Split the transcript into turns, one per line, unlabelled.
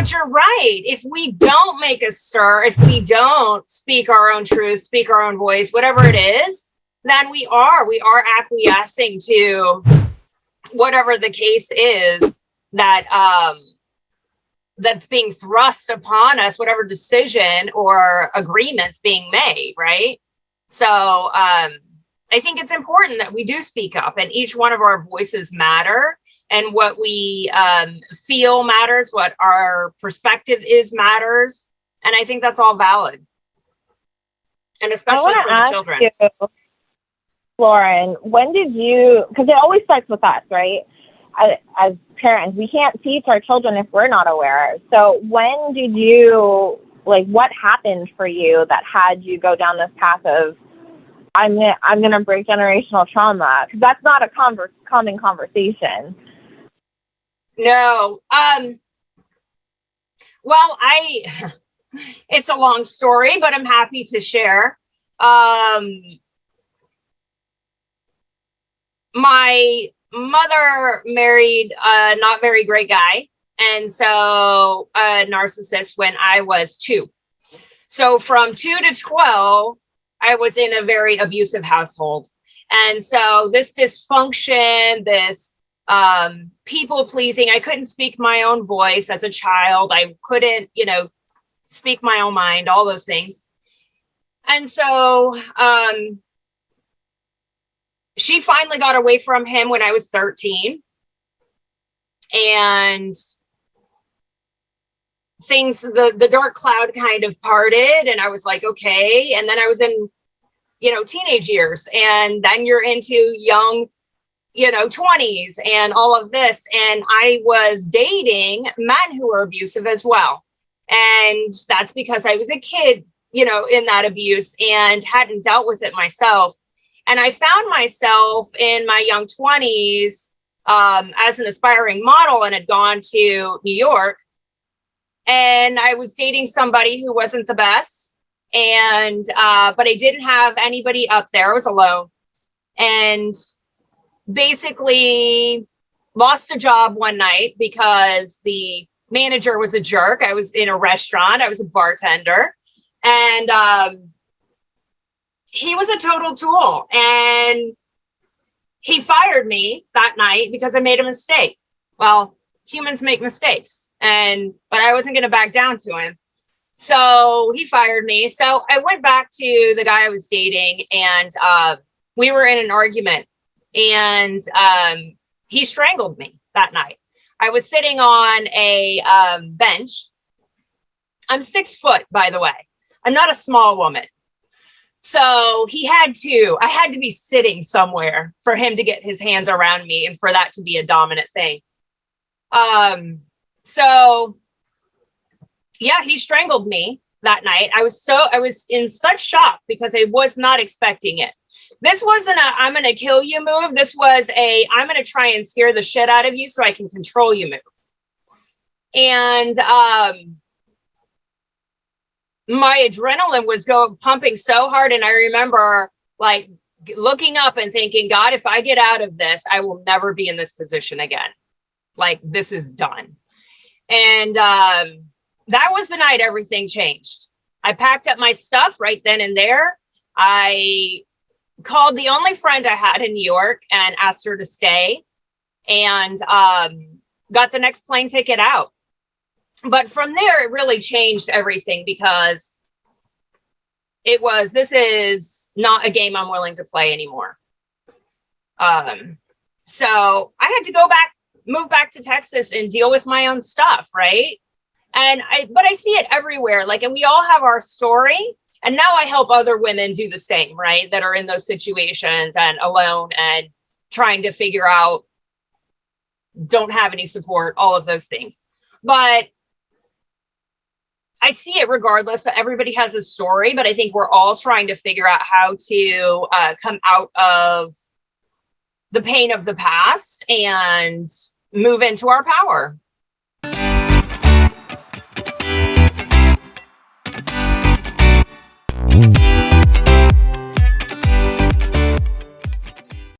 But you're right. If we don't make a stir, if we don't speak our own truth, speak our own voice, whatever it is, then we are acquiescing to whatever the case is that that's being thrust upon us, whatever decision or agreements being made, right? So I think it's important that we do speak up, and each one of our voices matter, and what we feel matters, what our perspective is matters. And I think that's all valid. And especially for the children.
You, Lauren, when did you, because it always starts with us, right? As parents, we can't teach our children if we're not aware. So when did you, like, what happened for you that had you go down this path of, I'm gonna break generational trauma? Because that's not a common conversation.
No. Well, it's a long story, but I'm happy to share. My mother married a not very great guy, and so a narcissist, when I was 2. So from 2 to 12, I was in a very abusive household. And so this dysfunction, this people pleasing, I couldn't speak my own voice as a child. I couldn't, speak my own mind, all those things. And so she finally got away from him when I was 13. And things, the dark cloud kind of parted, and I was like, okay. And then I was in, teenage years, and then you're into young, 20s and all of this. And I was dating men who were abusive as well. And that's because I was a kid, in that abuse and hadn't dealt with it myself. And I found myself in my young 20s as an aspiring model, and had gone to New York. And I was dating somebody who wasn't the best. And but I didn't have anybody up there. I was alone. And basically lost a job one night because the manager was a jerk. I was in a restaurant. I was a bartender. And he was a total tool. And he fired me that night because I made a mistake. Well, humans make mistakes. But I wasn't going to back down to him. So he fired me. So I went back to the guy I was dating, and we were in an argument, and he strangled me that night. I was sitting on a bench. I'm 6 foot, by the way. I'm not a small woman. So I had to be sitting somewhere for him to get his hands around me and for that to be a dominant thing. So yeah, he strangled me that night. I was in such shock because I was not expecting it. This wasn't I'm going to kill you move. This was I'm going to try and scare the shit out of you so I can control you move. And my adrenaline was pumping so hard. And I remember like looking up and thinking, God, if I get out of this, I will never be in this position again. Like, this is done. And that was the night everything changed. I packed up my stuff right then and there. I called the only friend I had in New York and asked her to stay, and got the next plane ticket out. But from there, it really changed everything, because this is not a game I'm willing to play anymore. So I had to move back to Texas and deal with my own stuff, right? But I see it everywhere. Like, and we all have our story. And now I help other women do the same, right? That are in those situations and alone and trying to figure out, don't have any support, all of those things. But I see it regardless. Everybody has a story, but I think we're all trying to figure out how to come out of the pain of the past and move into our power.